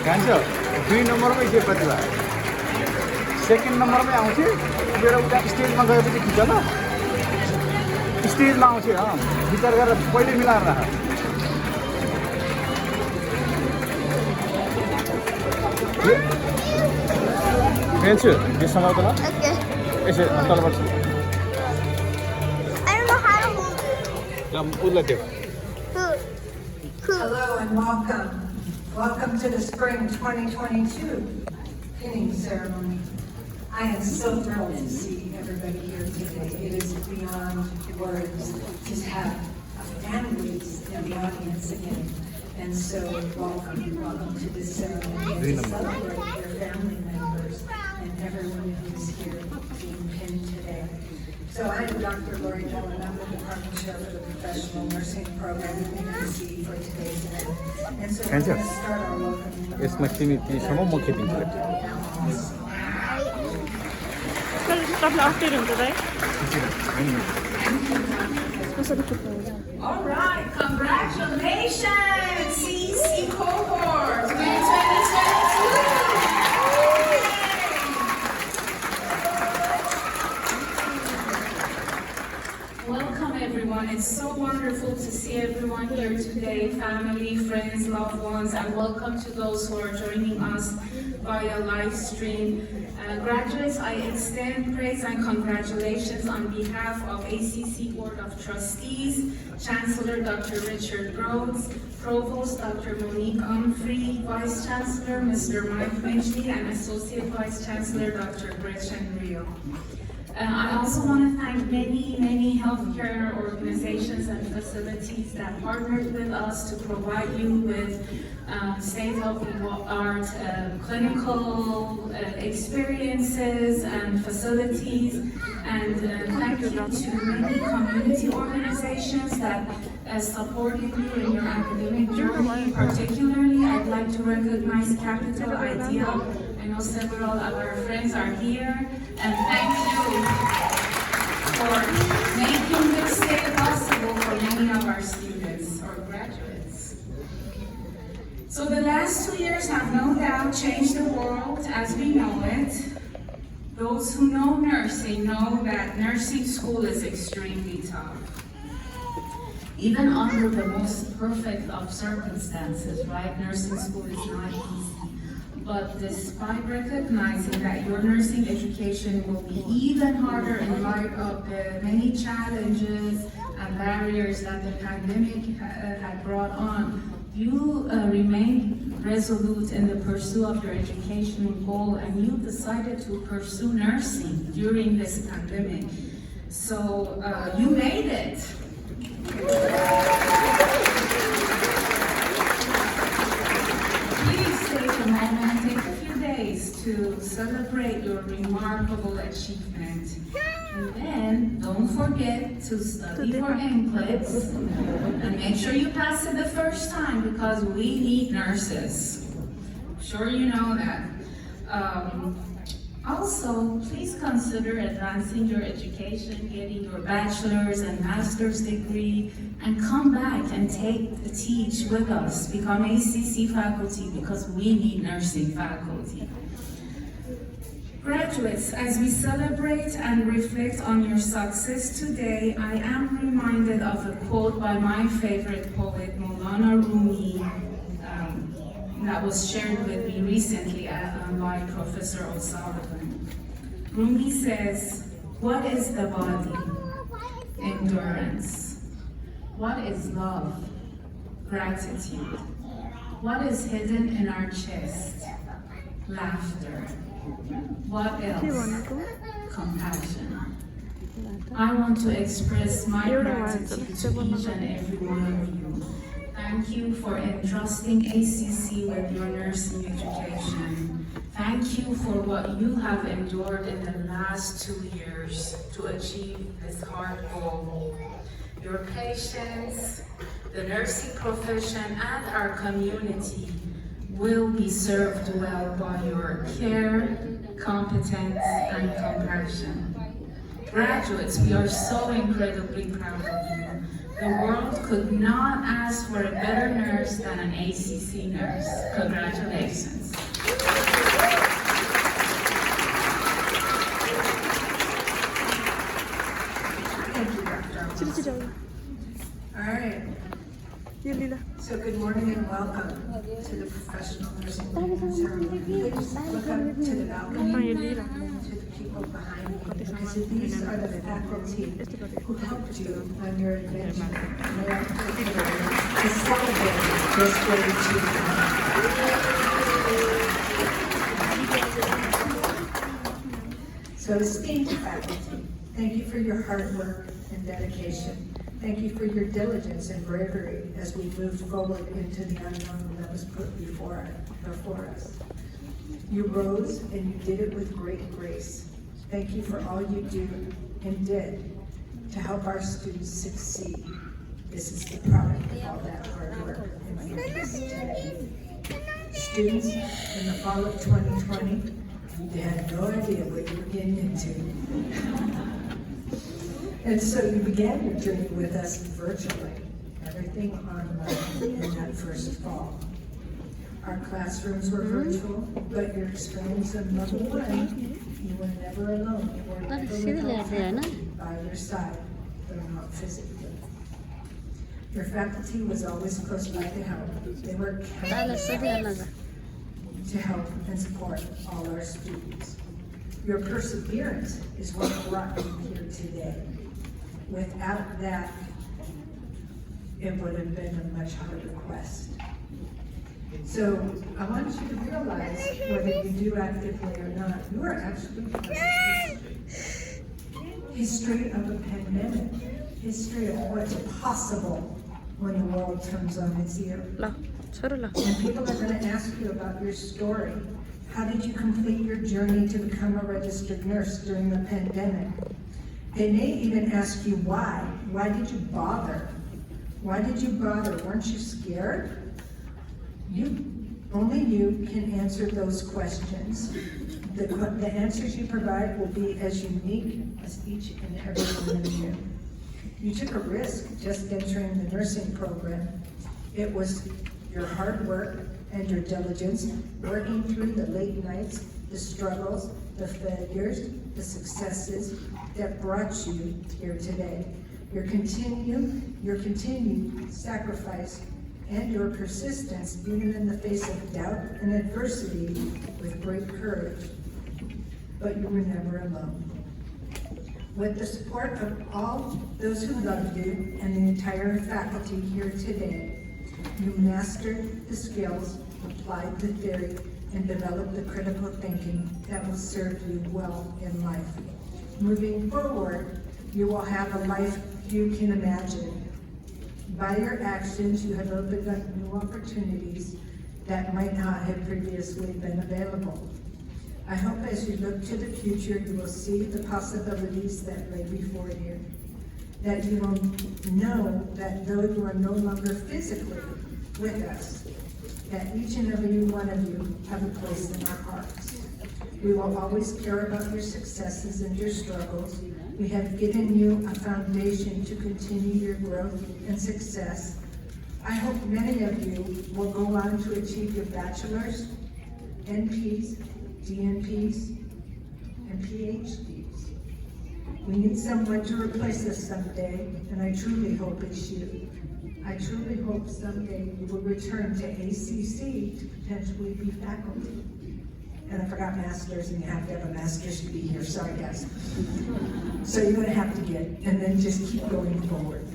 खान्छ 2 नम्बरमै थियो प्रतिभा सेकेन्ड नम्बरमै आउँथ्यो मेरो उता स्टेजमा गएपछि खिच ल स्टेजमा आउँथ्यो विचार गरेर पहिले मिलाएर राख फेन्छु यो समाउँदा ल यसो तलबाट उसलाई त्यो Hello and welcome. Welcome to the Spring 2022 pinning ceremony. I am so thrilled to see everybody here today. It is beyond words to have families in the audience again. And so welcome to this ceremony and to celebrate your family members and everyone who is here being pinned today. So I am Dr. Lori Dillon. I'm the Department Chair for the Professional Nursing Program at UNC for today's event. And so we're going to start our welcome. यसमा तिमी तीसम्म म खेदिन्छु All right, congratulations, CC cohort 2022. Welcome everyone. It's so wonderful to see everyone here today, family, friends, loved ones, and welcome to those who are joining us via live stream. Graduates, I extend praise and congratulations on behalf of ACC Board of Trustees, Chancellor Dr. Richard Rhodes, Provost Dr. Monique Humphrey, Vice Chancellor Mr. Mike Midgley, and Associate Vice Chancellor Dr. Gretchen Rio. I also want to thank many healthcare organizations and facilities that partnered with us to provide you with state-of-the-art clinical experiences and facilities. And thank you to many community organizations that supported you in your academic journey. Particularly, I'd like to recognize Capital Idea. I know several of our friends are here, and thank you for making this day possible for many of our students or graduates. So the last 2 years have no doubt changed the world as we know it. Those who know nursing know that nursing school is extremely tough. Even under the most perfect of circumstances, right? Nursing school is not easy. But despite recognizing that your nursing education will be even harder in light of the many challenges and barriers that the pandemic had brought on, you remain resolute in the pursuit of your educational goal, and you decided to pursue nursing during this pandemic. So you made it. Please take a moment, take a few days to celebrate your remarkable achievement. And then don't forget to study for NCLEX and make sure you pass it the first time because we need nurses. Sure you know that. Also, please consider advancing your education, getting your bachelor's and master's degree, and come back and teach with us. Become ACC faculty because we need nursing faculty. Graduates, as we celebrate and reflect on your success today, I am reminded of a quote by my favorite poet, Maulana Rumi, that was shared with me recently by Professor O'Sullivan. Rumi says, "What is the body? Endurance. What is love? Gratitude. What is hidden in our chest? Laughter. What else? Compassion." I want to express my gratitude to each and every one of you. Thank you for entrusting ACC with your nursing education. Thank you for what you have endured in the last 2 years to achieve this hard goal. Your patients, the nursing profession, and our community will be served well by your care, competence, and compassion. Graduates, we are so incredibly proud of you. The world could not ask for a better nurse than an ACC nurse. Congratulations. Thank you, Dr. All right. So good morning and welcome to the professional nursing ceremony. Please look up to the balcony, to the people behind you, because these are the faculty who helped you on your adventure to celebrate this great achievement. So esteemed faculty, thank you for your hard work and dedication. Thank you for your diligence and bravery as we moved forward into the unknown that was put before us. You rose and you did it with great grace. Thank you for all you do and did to help our students succeed. This is the product of all that hard work and focus today. Students, in the fall of 2020, they had no idea what you were getting into. And so you began your journey with us virtually, everything online in that first fall. Our classrooms were virtual, but your experience of level 1, you were never alone. You were never without faculty by your side, but not physically. Your faculty was always close by to help. They were countless to help and support all our students. Your perseverance is what brought you here today. Without that, it would have been a much harder quest. So I want you to realize, whether you do actively or not, you are actually part of history. History of a pandemic. History of what's possible when the world turns on its ear. And people are going to ask you about your story. How did you complete your journey to become a registered nurse during the pandemic? They may even ask you why. Why did you bother? Why did you bother? Weren't you scared? Only you can answer those questions. The answers you provide will be as unique as each and every one of you. You took a risk just entering the nursing program. It was your hard work and your diligence, working through the late nights, the struggles, the failures, the successes that brought you here today. Your continued sacrifice and your persistence, even in the face of doubt and adversity, with great courage. But you were never alone. With the support of all those who loved you and the entire faculty here today, you mastered the skills, applied the theory, and developed the critical thinking that will serve you well in life. Moving forward, you will have a life you can imagine. By your actions, you have opened up new opportunities that might not have previously been available. I hope as you look to the future, you will see the possibilities that lay before you. That you will know that though you are no longer physically with us, that each and every one of you have a place in our hearts. We will always care about your successes and your struggles. We have given you a foundation to continue your growth and success. I hope many of you will go on to achieve your bachelor's, NPs, DNPs, and PhDs. We need someone to replace us someday, and I truly hope it's you. I truly hope someday you will return to ACC to potentially be faculty. And I forgot masters, and you have to have a master's to be here, sorry guys. So you're gonna have to get, and then just keep going forward.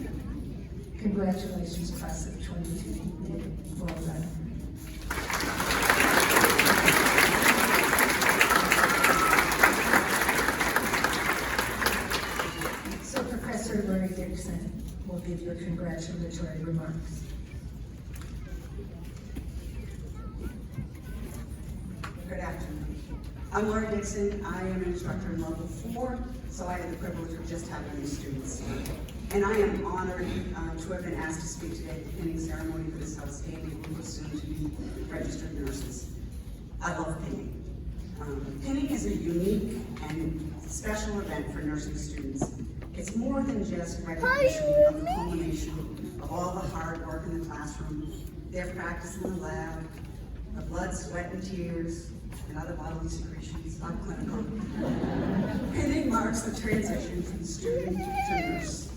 Congratulations, class of 22. Well done. So Professor Larry Dixon will give your congratulatory remarks. Good afternoon. I'm Laura Dixon. I am an instructor in level 4, so I have the privilege of just having these students. And I am honored to have been asked to speak today at the pinning ceremony for this outstanding group of soon-to-be registered nurses. I love pinning. Pinning is a unique and special event for nursing students. It's more than just recognition of the culmination of all the hard work in the classroom, their practice in the lab, the blood, sweat, and tears, and other bodily secretions, not clinical. It marks the transition from student to nurse.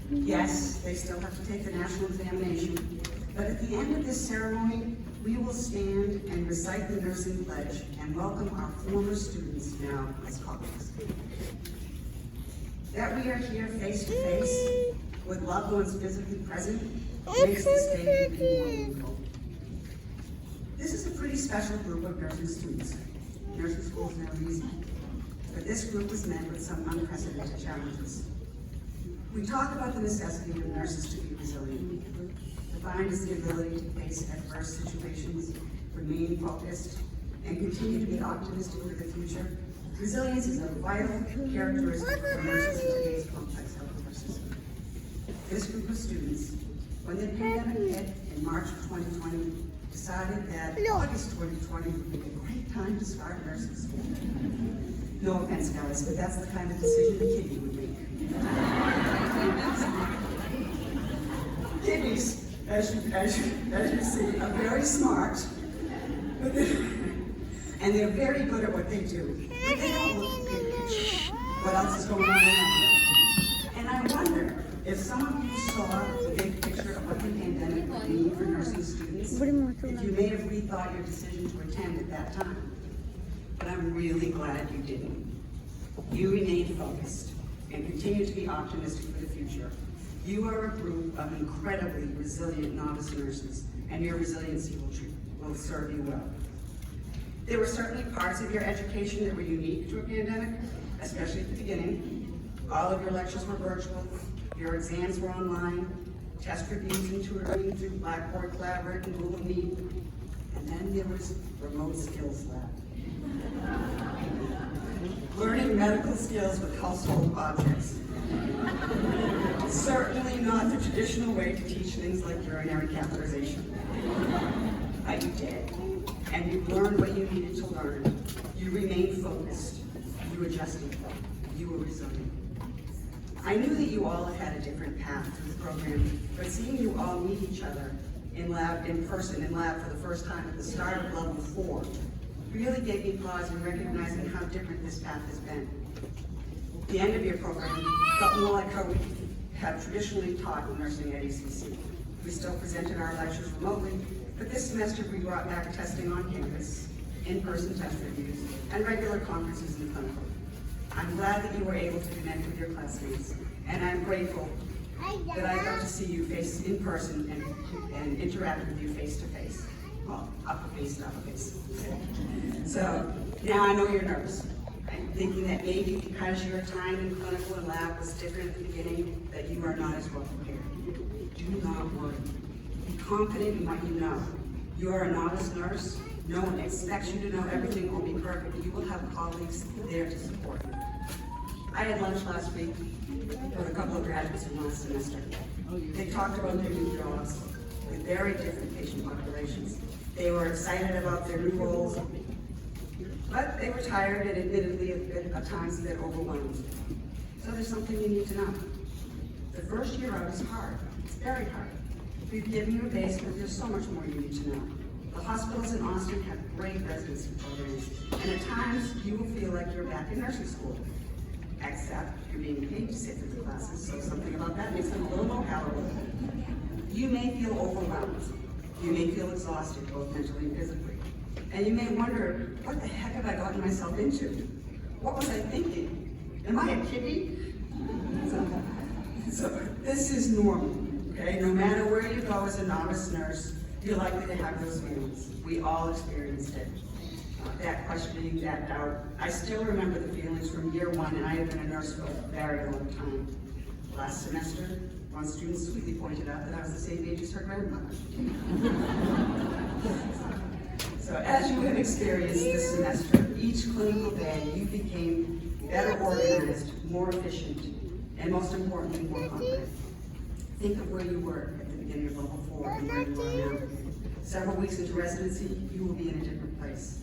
Yes, they still have to take the national examination, but at the end of this ceremony, we will stand and recite the nursing pledge and welcome our former students now as colleagues. That we are here face to face with loved ones physically present makes this day even more meaningful. This is a pretty special group of nursing students. Nursing school is never easy, but this group was met with some unprecedented challenges. We talk about the necessity of nurses to be resilient. Defined as the ability to face adverse situations, remain focused, and continue to be optimistic for the future. Resilience is a vital characteristic for nurses in today's complex healthcare system. This group of students, when the pandemic hit in March of 2020, decided that August 2020 would be a great time to start nursing school. No offense, guys, but that's the kind of decision a kiddie would make. Kiddies, as you see, are very smart, and they're very good at what they do. But they don't look at the big picture. What else is going on around them? And I wonder if some of you saw the big picture of what the pandemic would mean for nursing students, if you may have rethought your decision to attend at that time. But I'm really glad you didn't. You remained focused and continue to be optimistic for the future. You are a group of incredibly resilient novice nurses, and your resiliency will serve you well. There were certainly parts of your education that were unique to a pandemic, especially at the beginning. All of your lectures were virtual, your exams were online, test reviews and tutoring through Blackboard, Collaborate, and Google Meet. And then there was remote skills lab. Learning medical skills with household objects. Certainly not the traditional way to teach things like urinary catheterization. But you did, and you learned what you needed to learn. You remained focused. You adjusted. You were resilient. I knew that you all had a different path through the program, but seeing you all meet each other in person in lab for the first time at the start of level 4 really gave me pause in recognizing how different this path has been. The end of your program felt more like how we have traditionally taught nursing at ACC. We still presented our lectures remotely, but this semester we brought back testing on campus, in-person test reviews, and regular conferences in clinical. I'm glad that you were able to connect with your classmates, and I'm grateful that I got to see you in person and interact with you face to face. Well, upper face to upper face. So now I know you're nervous. I'm thinking that maybe because your time in clinical and lab was different at the beginning, that you are not as well prepared. Do not worry. Be confident in what you know. You are a novice nurse. No one expects you to know everything or be perfect. You will have colleagues there to support you. I had lunch last week with a couple of graduates in last semester. They talked about their new jobs with very different patient populations. They were excited about their new roles, but they were tired and admittedly at times a bit overwhelmed. So there's something you need to know. The first year out is hard. It's very hard. We've given you a base, but there's so much more you need to know. The hospitals in Austin have great residency programs, and at times you will feel like you're back in nursing school, except you're being paid to sit through the classes, so something about that makes them a little more palatable. You may feel overwhelmed. You may feel exhausted, both mentally and physically. And you may wonder, what the heck have I gotten myself into? What was I thinking? Am I a kiddie? So this is normal, okay? No matter where you go as a novice nurse, you're likely to have those feelings. We all experienced it. That questioning, that doubt. I still remember the feelings from year 1, and I have been a nurse for a very long time. Last semester, one student sweetly pointed out that I was the same age as her grandmother. So as you have experienced this semester, each clinical day, you became better organized, more efficient, and most importantly, more confident. Think of where you were at the beginning of level 4 and where you are now. Several weeks into residency, you will be in a different place.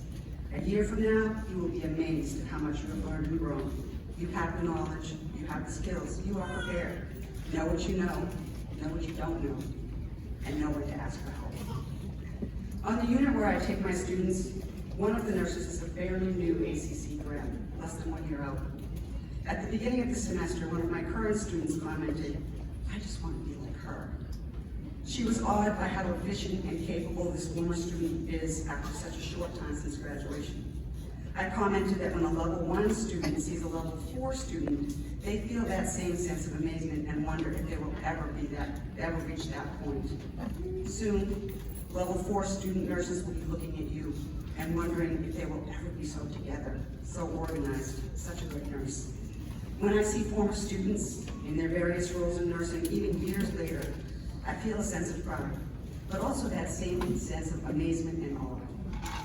A year from now, you will be amazed at how much you have learned and grown. You have the knowledge, you have the skills, you are prepared. Know what you know what you don't know, and know when to ask for help. On the unit where I take my students, one of the nurses is a fairly new ACC grad, less than 1 year out. At the beginning of the semester, one of my current students commented, "I just want to be like her." She was awed by how efficient and capable this former student is after such a short time since graduation. I commented that when a level 1 student sees a level 4 student, they feel that same sense of amazement and wonder if they will ever reach that point. Soon, level 4 student nurses will be looking at you and wondering if they will ever be so together, so organized, such a good nurse. When I see former students in their various roles in nursing, even years later, I feel a sense of pride, but also that same sense of amazement and awe.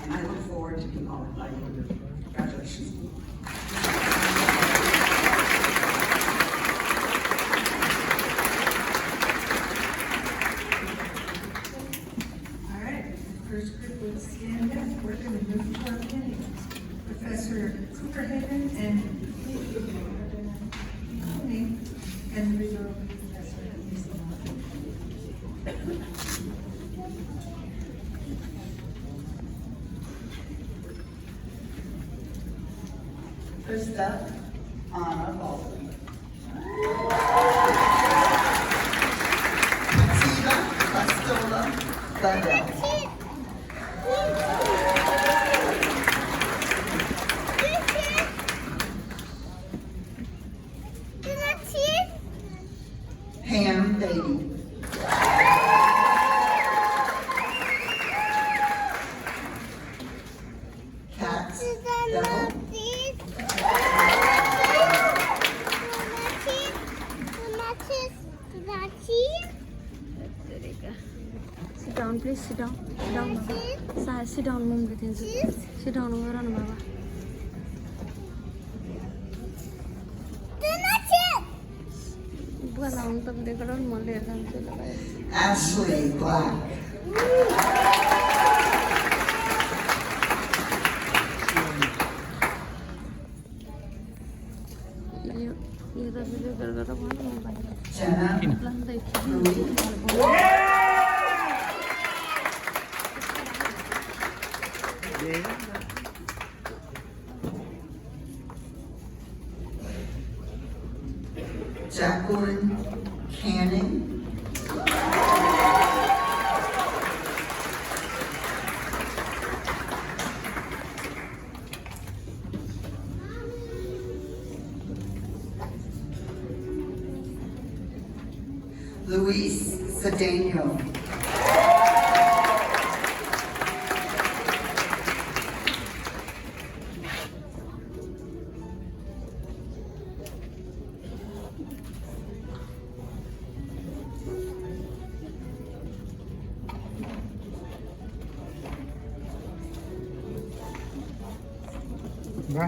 And I look forward to being awed by you. Congratulations. All right, first group will stand up. We're going to move to our panel. Professor Cooperhaven and Tony, and we will Professor First up, Anna Baldwin. Pratibha Bundell. Pam Beatty. Kat Devil. Sit down, please. Sit down. Sit down, Baba. Sit down, Mom. Sit down, Baba. Ashley Black. Jenna Jacqueline Canning. Luis Cedeno. Ba?